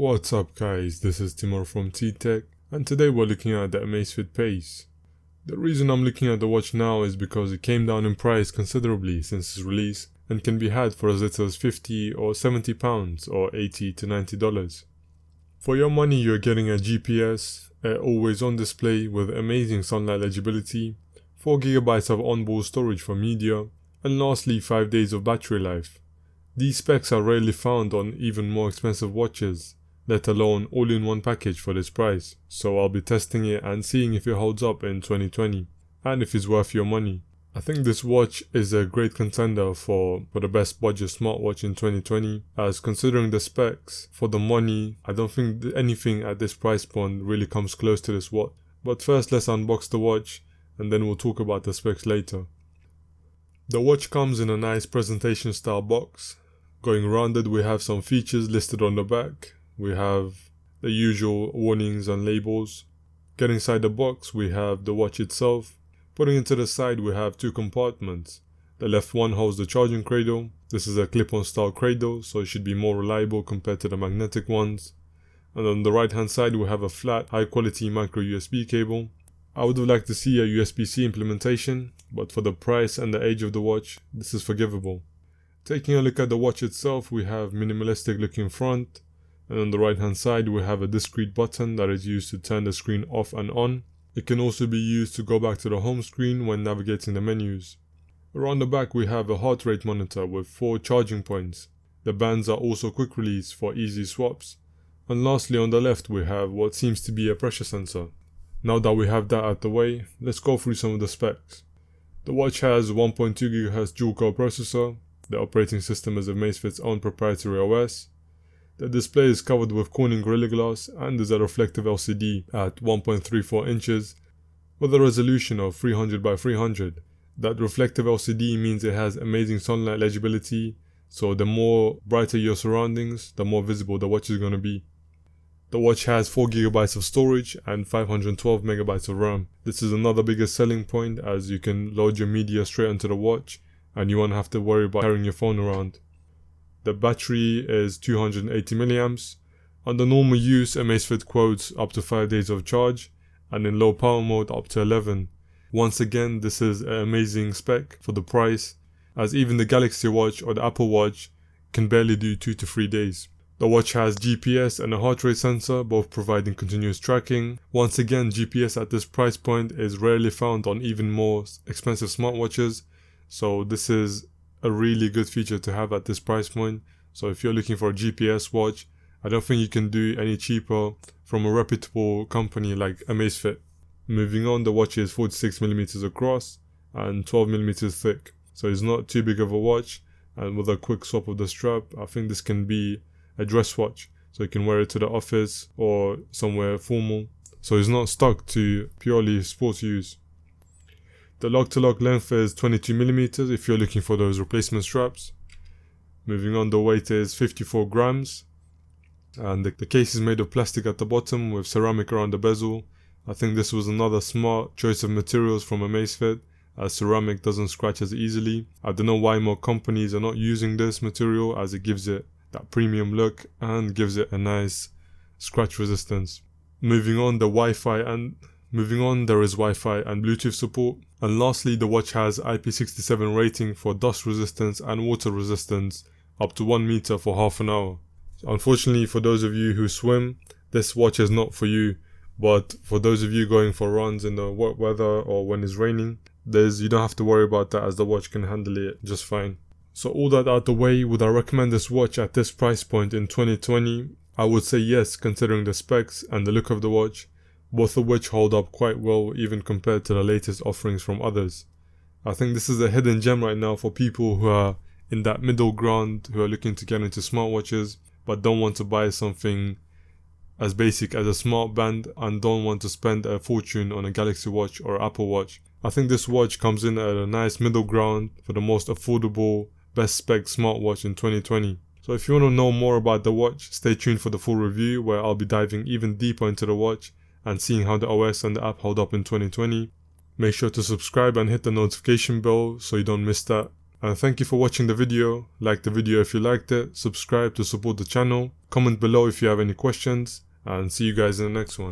What's up guys, this is Timur from T-Tech, and today we're looking at the Amazfit Pace. The reason I'm looking at the watch now is because it came down in price considerably since its release and can be had for as little as £50 or £70 or $80 to $90. For your money you're getting a GPS, always on display with amazing sunlight legibility, 4GB of onboard storage for media, and lastly 5 days of battery life. These specs are rarely found on even more expensive watches, let alone all in one package for this price, so I'll be testing it and seeing if it holds up in 2020 and if it's worth your money. I think this watch is a great contender for the best budget smartwatch in 2020, as considering the specs, for the money, I don't think anything at this price point really comes close to this watch. But first let's unbox the watch and then we'll talk about the specs later. The watch comes in a nice presentation style box. Going rounded, we have some features listed on the back. We have the usual warnings and labels. Getting inside the box, we have the watch itself. Putting it to the side, we have two compartments. The left one holds the charging cradle. This is a clip-on style cradle, so it should be more reliable compared to the magnetic ones. And on the right hand side, we have a flat, high quality micro USB cable. I would have liked to see a USB-C implementation, but for the price and the age of the watch, this is forgivable. Taking a look at the watch itself, we have minimalistic looking front, and on the right hand side we have a discrete button that is used to turn the screen off and on. It can also be used to go back to the home screen when navigating the menus. Around the back we have a heart rate monitor with 4 charging points. The bands are also quick release for easy swaps. And lastly, on the left we have what seems to be a pressure sensor. Now that we have that out the way, let's go through some of the specs. The watch has 1.2 GHz dual-core processor. The operating system is Amazfit's own proprietary OS. The display is covered with Corning Gorilla Glass and is a reflective LCD at 1.34 inches with a resolution of 300 by 300. That reflective LCD means it has amazing sunlight legibility, so the more brighter your surroundings, the more visible the watch is going to be. The watch has 4GB of storage and 512 MB of RAM. This is another biggest selling point, as you can load your media straight onto the watch and you won't have to worry about carrying your phone around. The battery is 280 mAh. Under normal use, Amazfit quotes up to 5 days of charge, and in low power mode up to 11. Once again, this is an amazing spec for the price, as even the Galaxy Watch or the Apple Watch can barely do 2 to 3 days. The watch has GPS and a heart rate sensor, both providing continuous tracking. Once again, GPS at this price point is rarely found on even more expensive smartwatches, so this is a really good feature to have at this price point. So if you're looking for a GPS watch, I don't think you can do any cheaper from a reputable company like Amazfit. Moving on, the watch is 46mm across and 12mm thick, so it's not too big of a watch, and with a quick swap of the strap, I think this can be a dress watch, so you can wear it to the office or somewhere formal, so it's not stuck to purely sports use. The lock-to-lock length is 22mm if you're looking for those replacement straps. Moving on, the weight is 54 grams. And the case is made of plastic at the bottom with ceramic around the bezel. I think this was another smart choice of materials from Amazfit, as ceramic doesn't scratch as easily. I don't know why more companies are not using this material, as it gives it that premium look and gives it a nice scratch resistance. Moving on, there is Wi-Fi and Bluetooth support. And lastly, the watch has IP67 rating for dust resistance and water resistance up to 1 meter for half an hour. Unfortunately, for those of you who swim, this watch is not for you, but for those of you going for runs in the wet weather or when it's raining, you don't have to worry about that, as the watch can handle it just fine. So all that out the way, would I recommend this watch at this price point in 2020? I would say yes, considering the specs and the look of the watch, both of which hold up quite well even compared to the latest offerings from others. I think this is a hidden gem right now for people who are in that middle ground, who are looking to get into smartwatches but don't want to buy something as basic as a smart band and don't want to spend a fortune on a Galaxy Watch or Apple Watch. I think this watch comes in at a nice middle ground for the most affordable, best spec smartwatch in 2020. So if you want to know more about the watch, stay tuned for the full review where I'll be diving even deeper into the watch and seeing how the OS and the app hold up in 2020. Make sure to subscribe and hit the notification bell so you don't miss that. And thank you for watching the video. Like the video if you liked it, subscribe to support the channel, comment below if you have any questions, and see you guys in the next one.